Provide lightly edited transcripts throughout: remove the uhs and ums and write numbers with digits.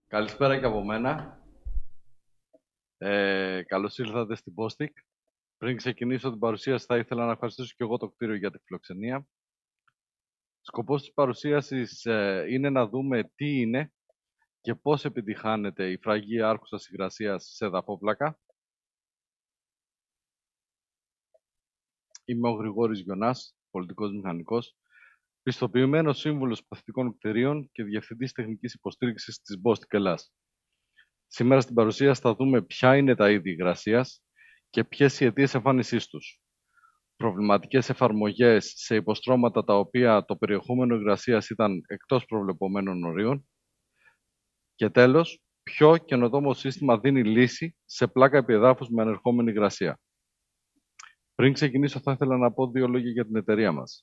Καλησπέρα και από μένα. Καλώς ήρθατε στην Bostik. Πριν ξεκινήσω την παρουσίαση, θα ήθελα να ευχαριστήσω και εγώ το κτίριο για τη φιλοξενία. Σκοπός της παρουσίασης είναι να δούμε τι είναι και πώς επιτυχάνεται η φραγή άρχουσας υγρασίας σε εδαφόπλακα. Είμαι ο Γρηγόρης Γιονάς, πολιτικός μηχανικός, πιστοποιημένος σύμβουλος παθητικών κτηρίων και διευθυντής τεχνικής υποστήριξης της Bostik Ελλάς. Σήμερα στην παρουσίαση θα δούμε ποια είναι τα είδη υγρασίας και ποιες οι αιτίες εμφάνισής τους. Προβληματικές εφαρμογές σε υποστρώματα τα οποία το περιεχόμενο υγρασίας ήταν εκτός προβλεπωμένων ορίων. Και τέλος, ποιο καινοτόμο σύστημα δίνει λύση σε πλάκα επί εδάφους με ανερχόμενη υγρασία. Πριν ξεκινήσω, θα ήθελα να πω δύο λόγια για την εταιρεία μας.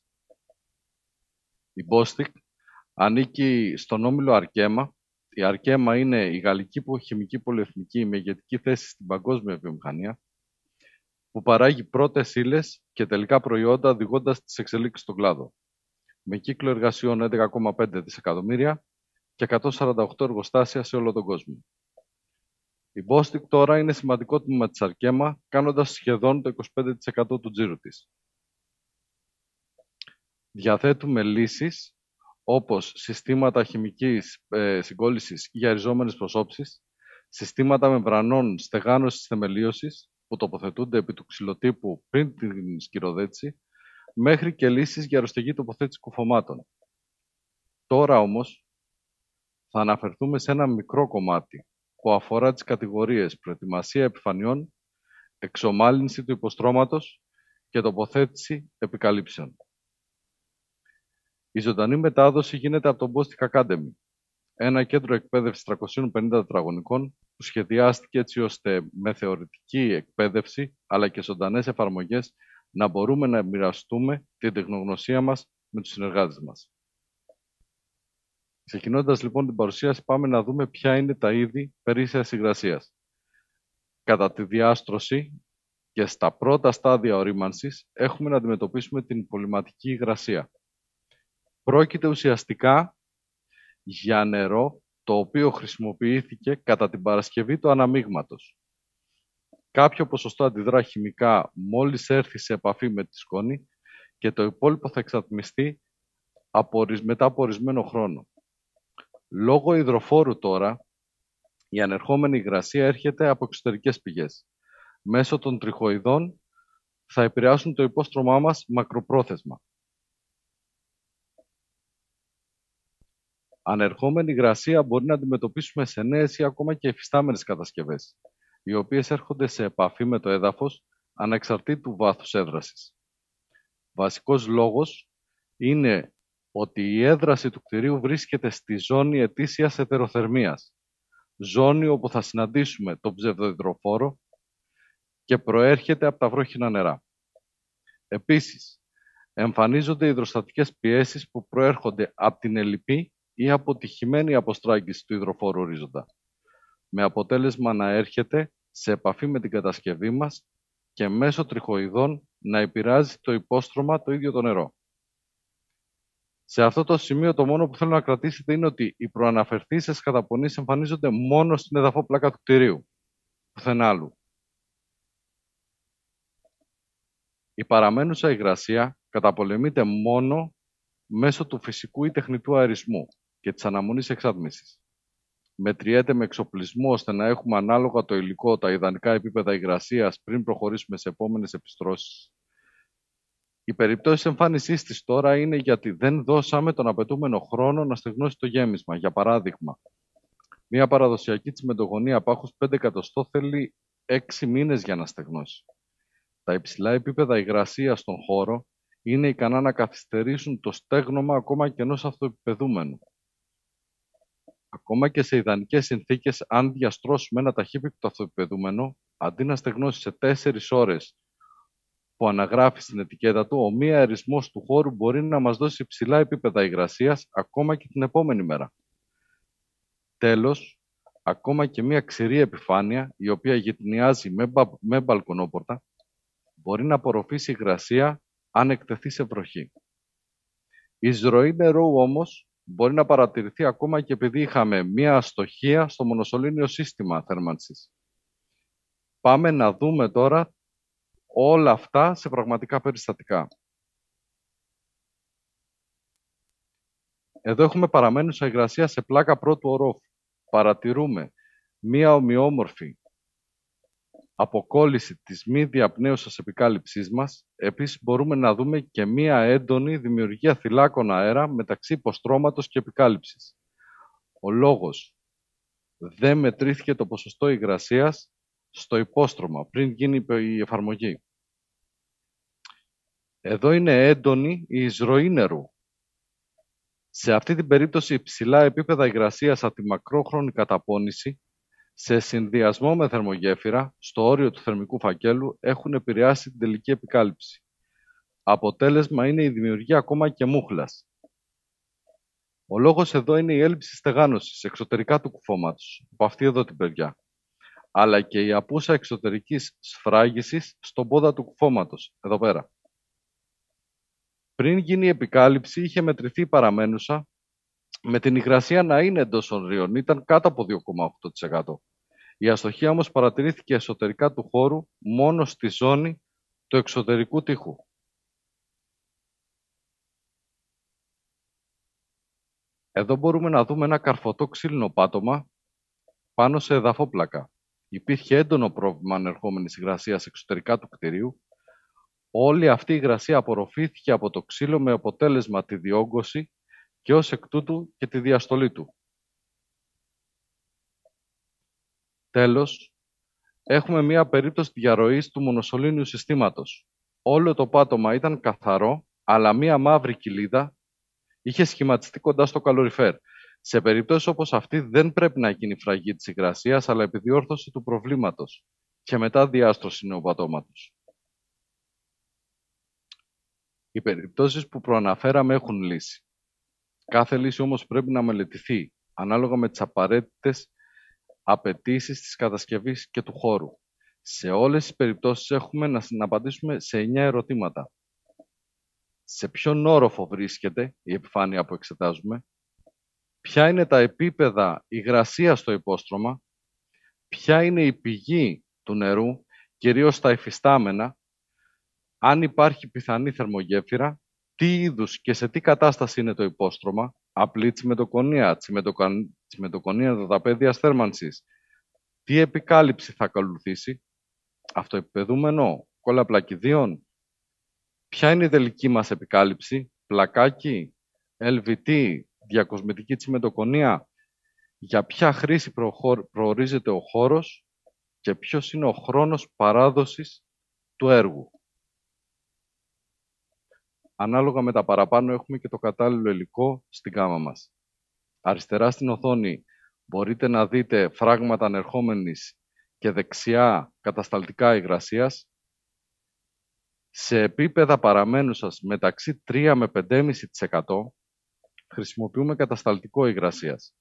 Η Bostik ανήκει στον όμιλο Αρκέμα. Η Αρκέμα είναι η γαλλική χημική πολυεθνική με ηγετική θέση στην παγκόσμια βιομηχανία, που παράγει πρώτες ύλες και τελικά προϊόντα, οδηγώντας τις εξελίξεις στον κλάδο. Με κύκλο εργασιών 11,5 δισεκατομμύρια και 148 εργοστάσια σε όλο τον κόσμο. Η Bostik τώρα είναι σημαντικό τμήμα της Αρκέμα, κάνοντας σχεδόν το 25% του τζίρου της. Διαθέτουμε λύσεις όπως συστήματα χημικής συγκόλλησης για ριζόμενες προσώψεις, συστήματα μεμβρανών στεγάνωσης θεμελίωσης που τοποθετούνται επί του ξυλοτύπου πριν την σκυροδέτηση, μέχρι και λύσεις για αεροστεγή τοποθέτηση κουφωμάτων. Τώρα όμως θα αναφερθούμε σε ένα μικρό κομμάτι που αφορά τις κατηγορίες προετοιμασία επιφανειών, εξομάλυνση του υποστρώματος και τοποθέτηση επικαλύψεων. Η ζωντανή μετάδοση γίνεται από το Bostik Academy, ένα κέντρο εκπαίδευσης 350 τετραγωνικών που σχεδιάστηκε έτσι ώστε με θεωρητική εκπαίδευση αλλά και ζωντανές εφαρμογές να μπορούμε να μοιραστούμε την τεχνογνωσία μας με τους συνεργάτες μας. Ξεκινώντας λοιπόν την παρουσίαση, πάμε να δούμε ποια είναι τα είδη περίσσιας υγρασίας. Κατά τη διάστρωση και στα πρώτα στάδια ορίμανσης έχουμε να αντιμετωπίσουμε την πολυματική υγρασία. Πρόκειται ουσιαστικά για νερό το οποίο χρησιμοποιήθηκε κατά την παρασκευή του αναμείγματος. Κάποιο ποσοστό αντιδρά χημικά μόλις έρθει σε επαφή με τη σκόνη και το υπόλοιπο θα εξατμιστεί μετά από ορισμένο χρόνο. Λόγω υδροφόρου τώρα, η ανερχόμενη υγρασία έρχεται από εξωτερικές πηγές. Μέσω των τριχοειδών θα επηρεάσουν το υπόστρωμά μας μακροπρόθεσμα. Ανερχόμενη υγρασία μπορεί να αντιμετωπίσουμε σε νέες ή ακόμα και υφιστάμενες κατασκευές, οι οποίες έρχονται σε επαφή με το έδαφος ανεξαρτήτου βάθους έδρασης. Βασικός λόγος είναι ότι η έδραση του κτηρίου βρίσκεται στη ζώνη ετήσιας ετεροθερμίας, ζώνη όπου θα συναντήσουμε τον ψευδοϊδροφόρο και προέρχεται από τα βρόχινα νερά. Επίσης, εμφανίζονται υδροστατικές πιέσεις που προέρχονται από την ελλειπή ή αποτυχημένη αποστράγγιση του υδροφόρου ορίζοντα, με αποτέλεσμα να έρχεται σε επαφή με την κατασκευή μας και μέσω τριχοειδών να επηρεάζει το υπόστρωμα το ίδιο το νερό. Σε αυτό το σημείο το μόνο που θέλω να κρατήσετε είναι ότι οι προαναφερθήσεις καταπονήσεις εμφανίζονται μόνο στην εδαφόπλακα του κτηρίου, πουθενά άλλου. Η παραμένουσα υγρασία καταπολεμείται μόνο μέσω του φυσικού ή τεχνητού αερισμού και της αναμονής εξάτμισης. Μετριέται με εξοπλισμό ώστε να έχουμε ανάλογα το υλικό, τα ιδανικά επίπεδα υγρασίας πριν προχωρήσουμε σε επόμενες επιστρώσεις. Η περιπτώση εμφάνισής της τώρα είναι γιατί δεν δώσαμε τον απαιτούμενο χρόνο να στεγνώσει το γέμισμα. Για παράδειγμα, μια παραδοσιακή τσιμεντογονία πάχους 5 εκατοστό θέλει 6 μήνες για να στεγνώσει. Τα υψηλά επίπεδα υγρασίας στον χώρο είναι ικανά να καθυστερήσουν το στέγνομα ακόμα και ενός αυτοεπιπεδούμενου. Ακόμα και σε ιδανικές συνθήκες, αν διαστρώσουμε ένα ταχύπηκτο αυτοεπιπεδούμενο, αντί να στεγνώσει σε 4 ώρες που αναγράφει στην ετικέτα του, ο μη αερισμός του χώρου μπορεί να μας δώσει υψηλά επίπεδα υγρασίας ακόμα και την επόμενη μέρα. Τέλος, ακόμα και μια ξηρή επιφάνεια, η οποία γειτονιάζει με μπαλκονόπορτα, μπορεί να απορροφήσει υγρασία αν εκτεθεί σε βροχή. Η εισρωή νερού όμως μπορεί να παρατηρηθεί ακόμα και επειδή είχαμε μία αστοχία στο μονοσωλήνιο σύστημα θέρμανσης. Πάμε να δούμε τώρα όλα αυτά σε πραγματικά περιστατικά. Εδώ έχουμε παραμένουσα υγρασία σε πλάκα πρώτου ορόφου. Παρατηρούμε μία ομοιόμορφη αποκόλληση της μη διαπνέουσας επικάλυψής μας. Επίσης μπορούμε να δούμε και μία έντονη δημιουργία θυλάκων αέρα μεταξύ υποστρώματος και επικάλυψης. Ο λόγος: δεν μετρήθηκε το ποσοστό υγρασίας στο υπόστρωμα πριν γίνει η εφαρμογή. Εδώ είναι έντονη η εισρωή νερού. Σε αυτή την περίπτωση υψηλά επίπεδα υγρασίας από τη μακρόχρονη καταπώνηση σε συνδυασμό με θερμογέφυρα στο όριο του θερμικού φακέλου έχουν επηρεάσει την τελική επικάλυψη. Αποτέλεσμα είναι η δημιουργία ακόμα και μούχλας. Ο λόγος εδώ είναι η έλλειψη στεγάνωσης εξωτερικά του κουφώματος, από αυτή εδώ την παιδιά, αλλά και η απούσα εξωτερικής σφράγισης στον πόδα του κουφώματος, εδώ πέρα. Πριν γίνει η επικάλυψη, είχε μετρηθεί η παραμένουσα με την υγρασία να είναι εντός ορίων, ήταν κάτω από 2,8%. Η αστοχία όμως παρατηρήθηκε εσωτερικά του χώρου μόνο στη ζώνη του εξωτερικού τοίχου. Εδώ μπορούμε να δούμε ένα καρφωτό ξύλινο πάτωμα πάνω σε εδαφόπλακα. Υπήρχε έντονο πρόβλημα ανερχόμενης υγρασίας εξωτερικά του κτηρίου. Όλη αυτή η υγρασία απορροφήθηκε από το ξύλο με αποτέλεσμα τη διόγκωση και ως εκ τούτου και τη διαστολή του. Τέλος, έχουμε μία περίπτωση διαρροής του μονοσωλήνιου συστήματος. Όλο το πάτωμα ήταν καθαρό, αλλά μία μαύρη κοιλίδα είχε σχηματιστεί κοντά στο καλοριφέρ. Σε περιπτώσεις όπως αυτή δεν πρέπει να γίνει φραγή της υγρασίας, αλλά επιδιόρθωση του προβλήματος και μετά διάστρωση νεοπατώματος. Οι περιπτώσεις που προαναφέραμε έχουν λύση. Κάθε λύση όμως πρέπει να μελετηθεί ανάλογα με τις απαραίτητες απαιτήσεις της κατασκευής και του χώρου. Σε όλες τις περιπτώσεις έχουμε να απαντήσουμε σε 9 ερωτήματα. Σε ποιον όροφο βρίσκεται η επιφάνεια που εξετάζουμε, ποια είναι τα επίπεδα υγρασίας στο υπόστρωμα, ποια είναι η πηγή του νερού, κυρίως τα υφιστάμενα, αν υπάρχει πιθανή θερμογέφυρα, τι είδους και σε τι κατάσταση είναι το υπόστρωμα, απλή τσιμεντοκονία, τσιμεντοκονία δοδαπέδιας θέρμανσης, τι επικάλυψη θα ακολουθήσει, αυτοεπιπεδούμενο, κόλλα πλακιδίων, ποια είναι η τελική μας επικάλυψη, πλακάκι, LVT, διακοσμητική τσιμεντοκονία, για ποια χρήση προορίζεται ο χώρος και ποιος είναι ο χρόνος παράδοσης του έργου. Ανάλογα με τα παραπάνω έχουμε και το κατάλληλο υλικό στην γάμα μας. Αριστερά στην οθόνη μπορείτε να δείτε φράγματα ανερχόμενης και δεξιά κατασταλτικά υγρασίας. Σε επίπεδα παραμένουσας μεταξύ 3 με 5,5% χρησιμοποιούμε κατασταλτικό υγρασίας.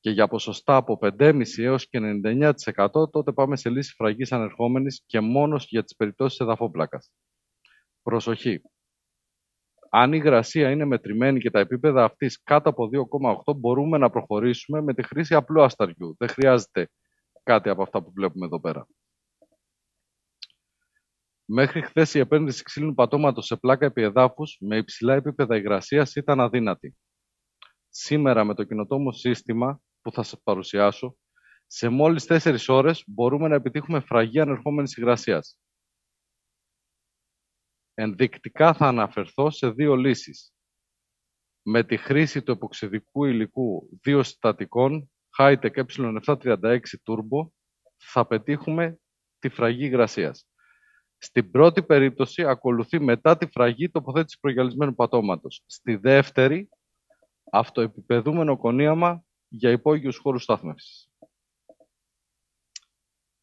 Και για ποσοστά από 5,5% έως και 99% τότε πάμε σε λύση φραγής ανερχόμενης και μόνο για τις περιπτώσεις εδαφόπλακας. Προσοχή! Αν η υγρασία είναι μετρημένη και τα επίπεδα αυτής κάτω από 2,8, μπορούμε να προχωρήσουμε με τη χρήση απλού ασταριού. Δεν χρειάζεται κάτι από αυτά που βλέπουμε εδώ πέρα. Μέχρι χθες η επένδυση ξύλινου πατώματος σε πλάκα επί εδάφους με υψηλά επίπεδα υγρασίας ήταν αδύνατη. Σήμερα με το καινοτόμο σύστημα που θα σας παρουσιάσω, σε μόλις 4 ώρες μπορούμε να επιτύχουμε φραγή ανερχόμενης υγρασίας. Ενδεικτικά θα αναφερθώ σε 2 λύσεις. Με τη χρήση του εποξιδικού υλικού 2 συστατικών Hi-Tech E736 Turbo θα πετύχουμε τη φραγή υγρασίας. Στην πρώτη περίπτωση ακολουθεί μετά τη φραγή τοποθέτηση προγυαλισμένου πατώματος. Στη δεύτερη, αυτοεπιπεδούμενο κονίαμα για υπόγειους χώρους στάθμευσης.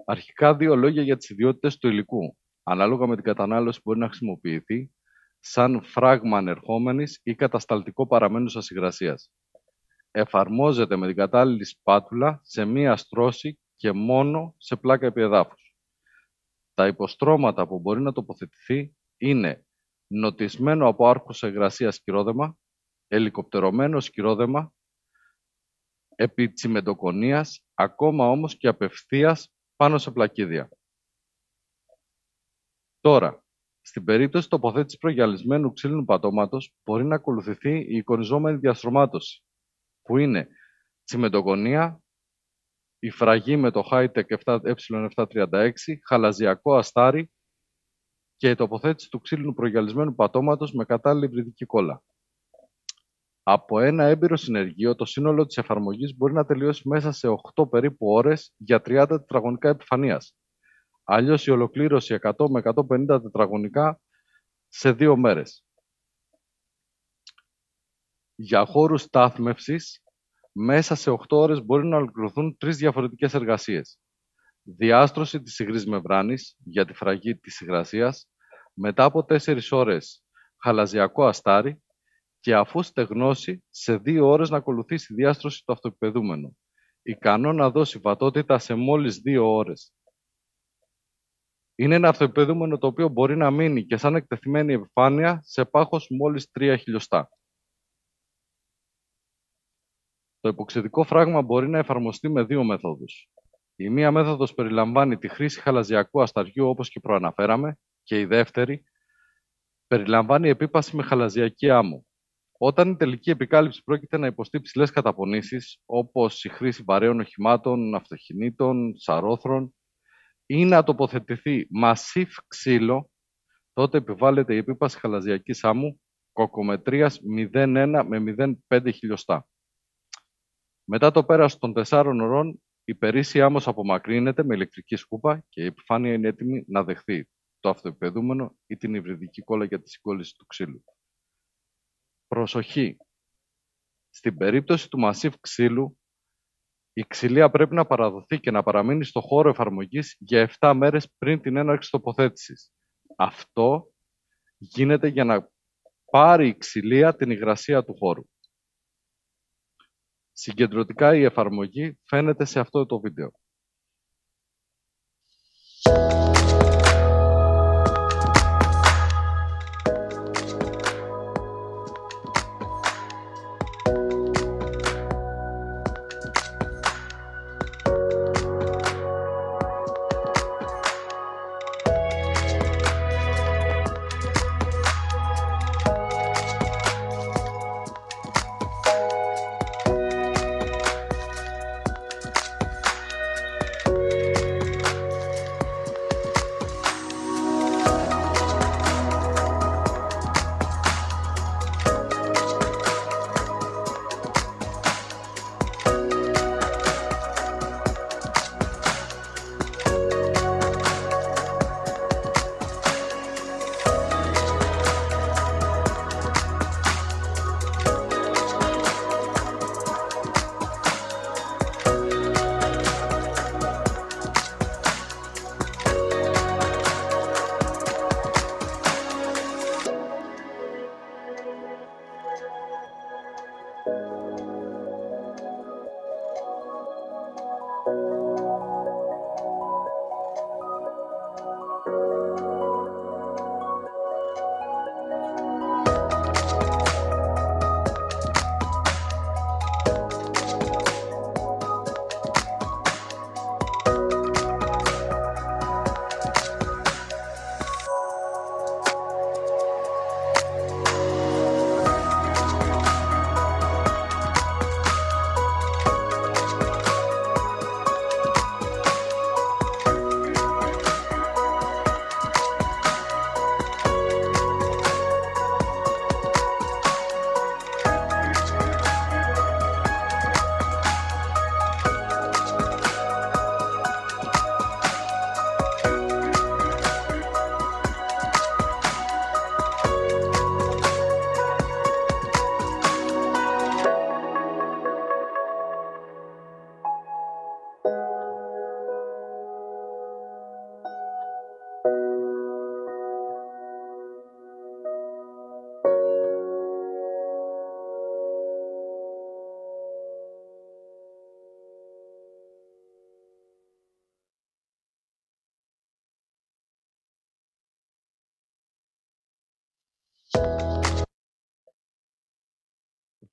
Αρχικά 2 λόγια για τις ιδιότητες του υλικού. Ανάλογα με την κατανάλωση μπορεί να χρησιμοποιηθεί σαν φράγμα ανερχόμενης ή κατασταλτικό παραμένουσας υγρασίας. Εφαρμόζεται με την κατάλληλη σπάτουλα σε μία στρώση και μόνο σε πλάκα επί εδάφους. Τα υποστρώματα που μπορεί να τοποθετηθεί είναι νοτισμένο από άρχουσα υγρασίας κυρόδεμα, ελικοπτερωμένο σκυρόδεμα, επί τσιμεντοκονίας, ακόμα όμως και απευθείας πάνω σε πλακίδια. Τώρα, στην περίπτωση τοποθέτησης προγυαλισμένου ξύλινου πατώματος, μπορεί να ακολουθηθεί η εικονιζόμενη διαστρωμάτωση, που είναι τσιμεντοκονία, η φραγή με το Hightech ε736, χαλαζιακό αστάρι και η τοποθέτηση του ξύλινου προγυαλισμένου πατώματος με κατάλληλη υβριδική κόλλα. Από ένα έμπειρο συνεργείο, το σύνολο της εφαρμογής μπορεί να τελειώσει μέσα σε 8 περίπου ώρες για 30 τετραγωνικά επιφανείας. Αλλιώς η ολοκλήρωση 100 με 150 τετραγωνικά σε 2 μέρες. Για χώρους στάθμευσης, μέσα σε 8 ώρες μπορεί να ολοκληρωθούν 3 διαφορετικές εργασίες. Διάστρωση της υγρής μεμβράνης για τη φραγή της υγρασίας, μετά από 4 ώρες χαλαζιακό αστάρι και αφού στεγνώσει σε 2 ώρες να ακολουθήσει η διάστρωση του αυτοεπαιδούμενου, ικανό να δώσει βατότητα σε μόλις 2 ώρες. Είναι ένα αυτοεπαιδούμενο το οποίο μπορεί να μείνει και σαν εκτεθειμένη επιφάνεια σε πάχος μόλις 3 χιλιοστά. Το υποξυδικό φράγμα μπορεί να εφαρμοστεί με 2 μέθοδους. Η μία μέθοδος περιλαμβάνει τη χρήση χαλαζιακού ασταριού όπως και προαναφέραμε και η δεύτερη περιλαμβάνει επίπαση με χαλαζιακή άμμο. Όταν η τελική επικάλυψη πρόκειται να υποστεί ψηλές καταπονήσεις, όπως η χρήση βαρέων οχημάτων, αυτοκινήτων, σαρόθρων, ή να τοποθετηθεί μασίφ ξύλο, τότε επιβάλλεται η επίπαση χαλαζιακής άμμου κοκκομετρίας 0,1 με 0,5 χιλιοστά. Μετά το πέρας των 4 ωρών, η περίσσια άμμος απομακρύνεται με ηλεκτρική σκούπα και η επιφάνεια είναι έτοιμη να δεχθεί το αυτοεπαιδούμενο ή την υβριδική κόλλα για τη συγκόλληση του ξύλου. Προσοχή! Στην περίπτωση του μασίφ ξύλου, η ξυλία πρέπει να παραδοθεί και να παραμείνει στο χώρο εφαρμογής για 7 μέρες πριν την έναρξη τοποθέτησης. Αυτό γίνεται για να πάρει η ξυλία την υγρασία του χώρου. Συγκεντρωτικά η εφαρμογή φαίνεται σε αυτό το βίντεο.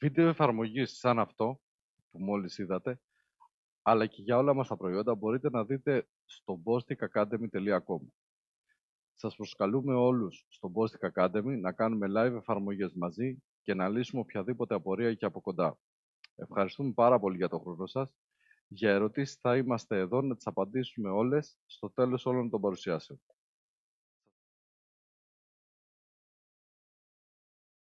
Βίντεο εφαρμογής σαν αυτό που μόλις είδατε, αλλά και για όλα μας τα προϊόντα μπορείτε να δείτε στο bosticacademy.com. Σας προσκαλούμε όλους στο Bostic Academy να κάνουμε live εφαρμογές μαζί και να λύσουμε οποιαδήποτε απορία και από κοντά. Ευχαριστούμε πάρα πολύ για τον χρόνο σας. Για ερωτήσεις θα είμαστε εδώ να τις απαντήσουμε όλες στο τέλος όλων των παρουσιάσεων.